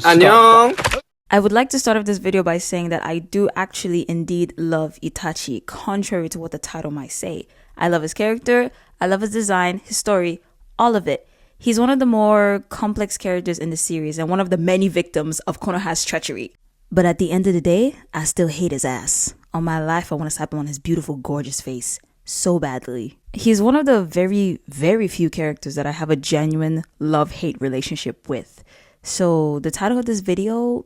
안녕. I would like to start off this video by saying that I do actually indeed love Itachi, contrary to what the title might say. I love his character, I love his design, his story, all of it. He's one of the more complex characters in the series and one of the many victims of Konoha's treachery. But at the end of the day, I still hate his ass. On my life, I want to slap him on his beautiful, gorgeous face so badly. He's one of the very, very few characters that I have a genuine love-hate relationship with. So the title of this video,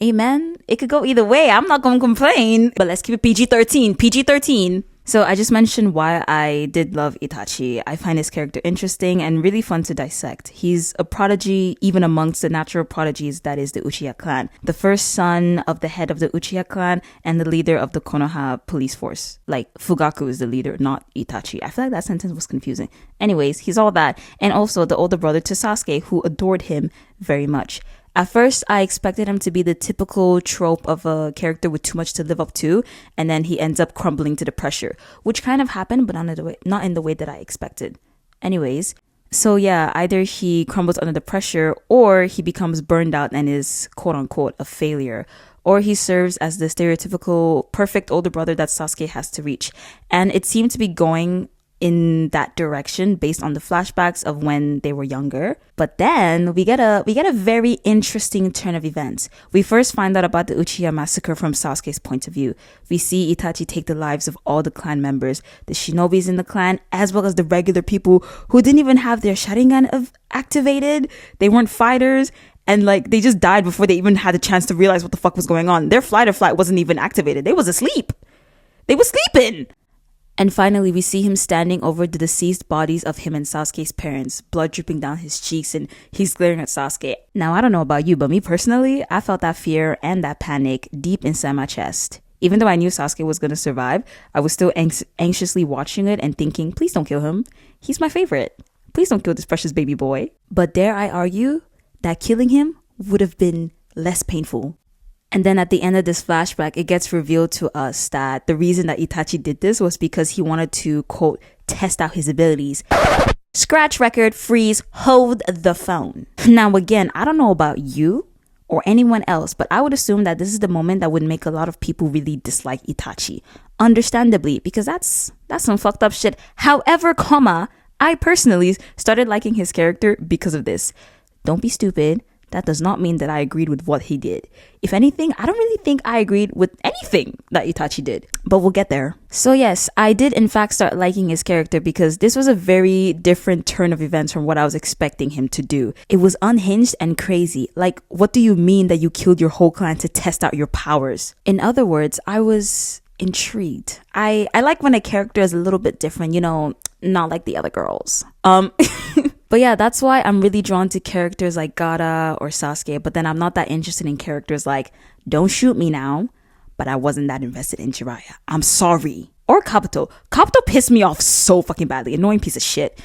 amen, it could go either way. I'm not gonna complain, but let's keep it PG-13. So I just mentioned why I did love Itachi. I find his character interesting and really fun to dissect. He's a prodigy even amongst the natural prodigies that is the Uchiha clan. The first son of the head of the Uchiha clan and the leader of the Konoha police force. Like, Fugaku is the leader, not Itachi. I feel like that sentence was confusing. Anyways, he's all that. And also the older brother to Sasuke, who adored him very much. At first, I expected him to be the typical trope of a character with too much to live up to, and then he ends up crumbling to the pressure, which kind of happened, but not in the way that I expected. Anyways, so yeah, either he crumbles under the pressure, or he becomes burned out and is quote-unquote a failure, or he serves as the stereotypical perfect older brother that Sasuke has to reach. And it seemed to be going in that direction based on the flashbacks of when they were younger. But then we get a very interesting turn of events. We first find out about the Uchiha massacre from Sasuke's point of view. We see Itachi take the lives of all the clan members, the shinobis in the clan, as well as the regular people who didn't even have their Sharingan activated. They weren't fighters, and like they just died before they even had the chance to realize what the fuck was going on. Their flight or flight wasn't even activated. They was asleep. They was sleeping. And finally, we see him standing over the deceased bodies of him and Sasuke's parents, blood dripping down his cheeks, and he's glaring at Sasuke. Now, I don't know about you, but me personally, I felt that fear and that panic deep inside my chest. Even though I knew Sasuke was going to survive, I was still anxiously watching it and thinking, please don't kill him. He's my favorite. Please don't kill this precious baby boy. But dare I argue that killing him would have been less painful. And then at the end of this flashback, it gets revealed to us that the reason that Itachi did this was because he wanted to, quote, test out his abilities. Scratch record, freeze, hold the phone. Now again, I don't know about you or anyone else, but I would assume that this is the moment that would make a lot of people really dislike Itachi. Understandably, because that's some fucked up shit. However, I personally started liking his character because of this. Don't be stupid. That does not mean that I agreed with what he did. If anything, I don't really think I agreed with anything that Itachi did. But we'll get there. So yes, I did in fact start liking his character because this was a very different turn of events from what I was expecting him to do. It was unhinged and crazy. Like, what do you mean that you killed your whole clan to test out your powers? In other words, I was intrigued. I like when a character is a little bit different, you know, not like the other girls. But yeah, that's why I'm really drawn to characters like Gaara or Sasuke, but then I'm not that interested in characters like, don't shoot me now, but I wasn't that invested in Jiraiya. I'm sorry. Or Kabuto. Kabuto pissed me off so fucking badly. Annoying piece of shit.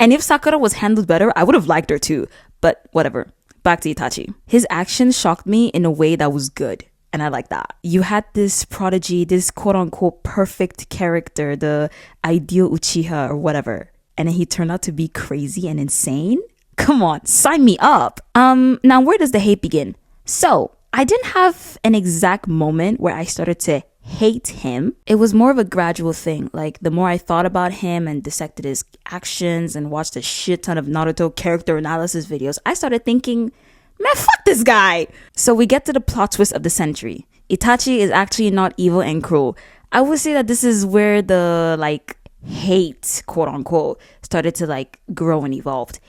And if Sakura was handled better, I would have liked her too. But whatever. Back to Itachi. His actions shocked me in a way that was good. And I like that. You had this prodigy, this quote-unquote perfect character, the ideal Uchiha or whatever. And then he turned out to be crazy and insane? Come on, sign me up. Now where does the hate begin? So, I didn't have an exact moment where I started to hate him. It was more of a gradual thing. Like, the more I thought about him and dissected his actions and watched a shit ton of Naruto character analysis videos, I started thinking, man, fuck this guy. So we get to the plot twist of the century. Itachi is actually not evil and cruel. I would say that this is where the, hate, quote unquote, started to grow and evolved.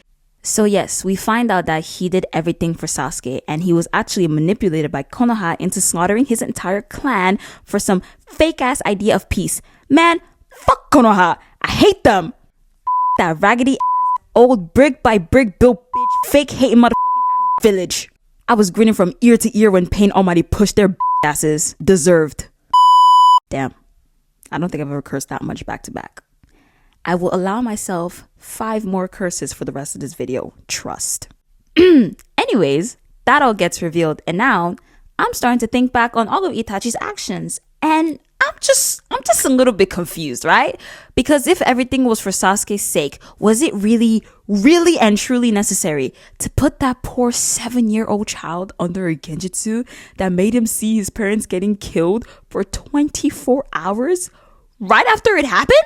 So yes, we find out that he did everything for Sasuke and he was actually manipulated by Konoha into slaughtering his entire clan for some fake ass idea of peace. Man, fuck Konoha. I hate them. That raggedy ass old brick by brick built bitch fake hating motherfucking village. I was grinning from ear to ear when Pain Almighty pushed their asses. Deserved. Damn. I don't think I've ever cursed that much back to back. I will allow myself 5 more curses for the rest of this video. Trust. Anyways, that all gets revealed. And now I'm starting to think back on all of Itachi's actions. And I'm just a little bit confused, right? Because if everything was for Sasuke's sake, was it really, really and truly necessary to put that poor 7-year-old child under a genjutsu that made him see his parents getting killed for 24 hours right after it happened?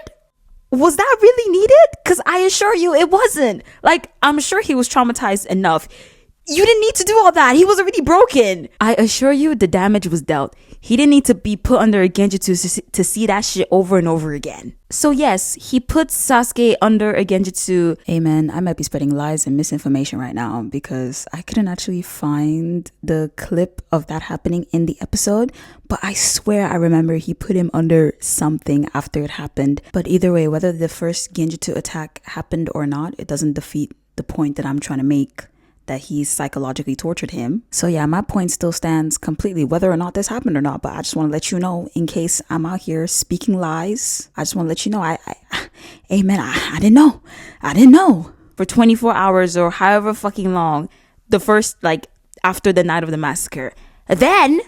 Was that really needed? Because I assure you it wasn't. Like, I'm sure he was traumatized enough. You didn't need to do all that. He was already broken. I assure you the damage was dealt. He didn't need to be put under a genjutsu to see that shit over and over again. So yes, he puts Sasuke under a genjutsu. Amen. I might be spreading lies and misinformation right now because I couldn't actually find the clip of that happening in the episode. But I swear I remember he put him under something after it happened. But either way, whether the first genjutsu attack happened or not, it doesn't defeat the point that I'm trying to make, that he psychologically tortured him. So yeah, my point still stands completely, whether or not this happened or not. But I just want to let you know, in case I'm out here speaking lies, I just want to let you know, I didn't know. For 24 hours or however fucking long, the first, like, after the night of the massacre. Then,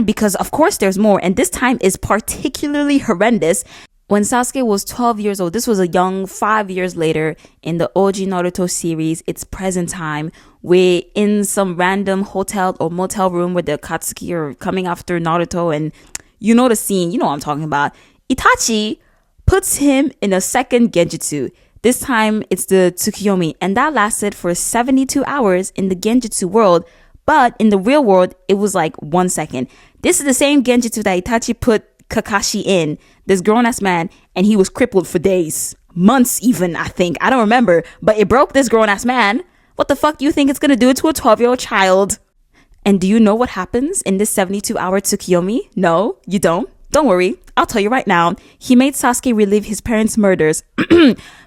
because of course there's more, and this time is particularly horrendous. When Sasuke was 12 years old, this was a young 5 years later in the OG Naruto series, it's present time. We're in some random hotel or motel room where the Akatsuki are coming after Naruto, and you know the scene, you know what I'm talking about. Itachi puts him in a second genjutsu. This time it's the Tsukiyomi, and that lasted for 72 hours in the genjutsu world, but in the real world, it was like 1 second. This is the same genjutsu that Itachi put Kakashi in, this grown-ass man, and he was crippled for days, months even, I think. I don't remember, but it broke this grown-ass man. What the fuck do you think it's gonna do to a 12-year-old child? And do you know what happens in this 72-hour Tsukiyomi? No, you don't? Don't worry, I'll tell you right now. He made Sasuke relive his parents' murders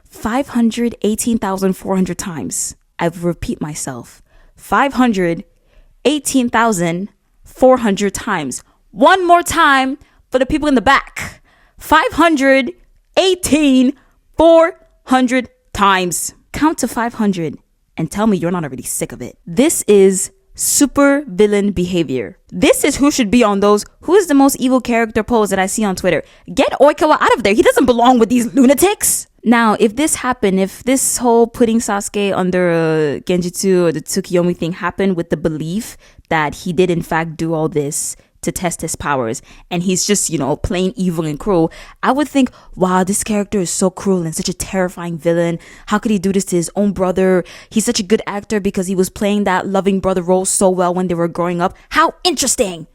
518,400 times. I repeat myself, 518,400 times. One more time for the people in the back. 518,400 times. Count to 500 and tell me you're not already sick of it. This is super villain behavior. This is who should be on those who is the most evil character pose that I see on Twitter. Get Oikawa out of there. He doesn't belong with these lunatics. Now, if this happened, if this whole putting Sasuke under a genjutsu or the Tsukiyomi thing happened with the belief that he did in fact do all this to test his powers, and he's just, you know, plain evil and cruel, I would think, wow, this character is so cruel and such a terrifying villain. How could he do this to his own brother? He's such a good actor because he was playing that loving brother role so well when they were growing up. How interesting.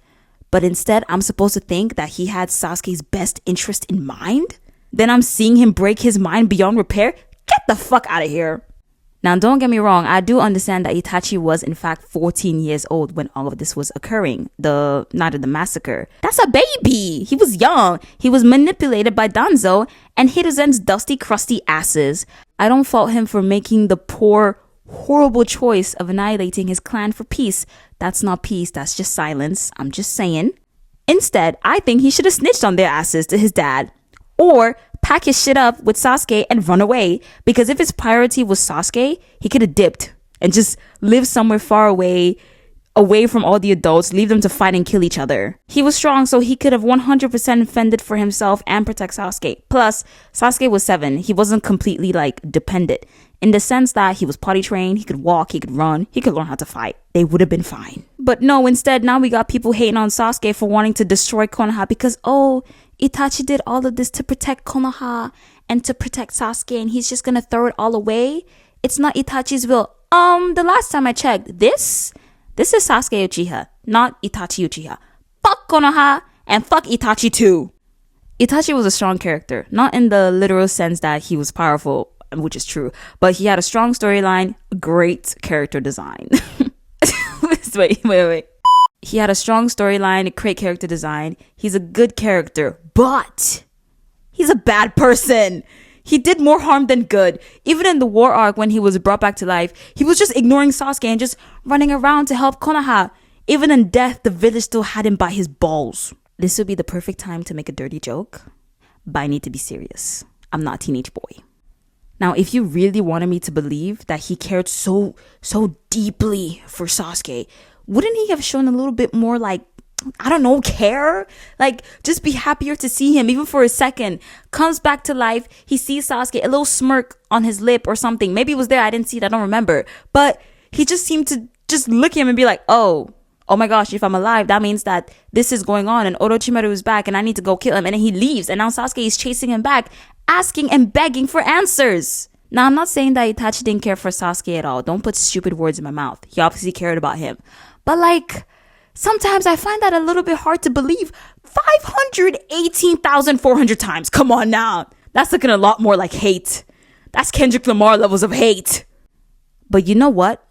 But instead, I'm supposed to think that he had Sasuke's best interest in mind? Then I'm seeing him break his mind beyond repair? Get the fuck out of here. Now, don't get me wrong, I do understand that Itachi was in fact 14 years old when all of this was occurring, the night of the massacre. That's a baby! He was young, he was manipulated by Danzo and Hiruzen's dusty, crusty asses. I don't fault him for making the poor, horrible choice of annihilating his clan for peace. That's not peace, that's just silence, I'm just saying. Instead, I think he should have snitched on their asses to his dad. Or pack his shit up with Sasuke and run away. Because if his priority was Sasuke, he could have dipped and just lived somewhere far away from all the adults, leave them to fight and kill each other. He was strong, so he could have 100% fended for himself and protect Sasuke. Plus, Sasuke was 7. He wasn't completely, like, dependent. In the sense that he was potty trained, he could walk, he could run, he could learn how to fight. They would have been fine. But no, instead, now we got people hating on Sasuke for wanting to destroy Konoha because, oh, Itachi did all of this to protect Konoha and to protect Sasuke, and he's just gonna throw it all away. It's not Itachi's will. The last time I checked, this is Sasuke Uchiha, not Itachi Uchiha. Fuck Konoha and fuck Itachi too. Itachi was a strong character, not in the literal sense that he was powerful, which is true, but he had a strong storyline, great character design. Wait. He had a strong storyline, a great character design. He's a good character, but he's a bad person. He did more harm than good. Even in the war arc when he was brought back to life, he was just ignoring Sasuke and just running around to help Konoha. Even in death, the village still had him by his balls. This would be the perfect time to make a dirty joke, but I need to be serious. I'm not a teenage boy. Now, if you really wanted me to believe that he cared so deeply for Sasuke, wouldn't he have shown a little bit more, like, I don't know, care. Like, just be happier to see him, even for a second. Comes back to life. He sees Sasuke, a little smirk on his lip or something. Maybe it was there. I didn't see it. I don't remember. But he just seemed to just look at him and be like, oh my gosh, if I'm alive, that means that this is going on. And Orochimaru is back and I need to go kill him. And then he leaves. And now Sasuke is chasing him back, asking and begging for answers. Now, I'm not saying that Itachi didn't care for Sasuke at all. Don't put stupid words in my mouth. He obviously cared about him. But like, sometimes I find that a little bit hard to believe. 518,400 times. Come on now. That's looking a lot more like hate. That's Kendrick Lamar levels of hate. But you know what?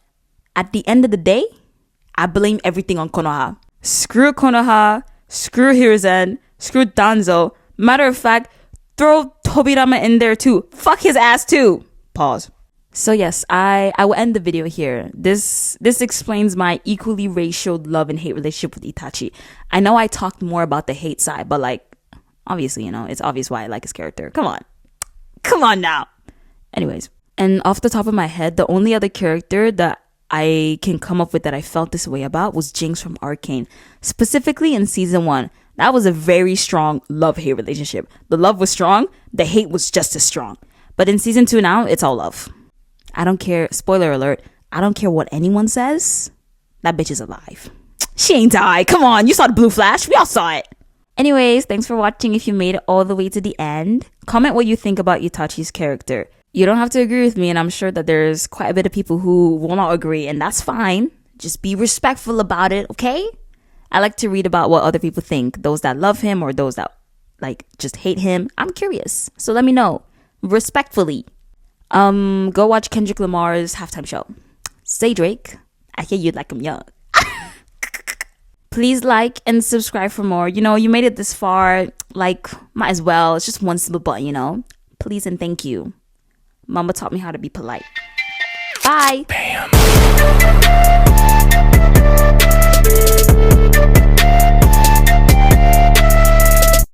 At the end of the day, I blame everything on Konoha. Screw Konoha. Screw Hiruzen. Screw Danzo. Matter of fact, throw Tobirama in there too. Fuck his ass too. Pause. So yes, I will end the video here. This explains my equally ratioed love and hate relationship with Itachi. I know I talked more about the hate side, but like, obviously, you know, it's obvious why I like his character. Come on now. Anyways, and off the top of my head, the only other character that I can come up with that I felt this way about was Jinx from Arcane. Specifically in season 1. That was a very strong love-hate relationship. The love was strong, the hate was just as strong. But in season 2 now, it's all love. I don't care. Spoiler alert. I don't care what anyone says. That bitch is alive. She ain't died. Come on. You saw the blue flash. We all saw it. Anyways, thanks for watching. If you made it all the way to the end, comment what you think about Itachi's character. You don't have to agree with me, and I'm sure that there's quite a bit of people who will not agree, and that's fine. Just be respectful about it, okay? I like to read about what other people think. Those that love him or those that like just hate him. I'm curious. So let me know. Respectfully. Go watch Kendrick Lamar's halftime show. Say Drake, I hear you like I'm young. Please like and subscribe for more. You know, you made it this far. Like, might as well. It's just one simple button, you know. Please and thank you. Mama taught me how to be polite. Bye. Bam.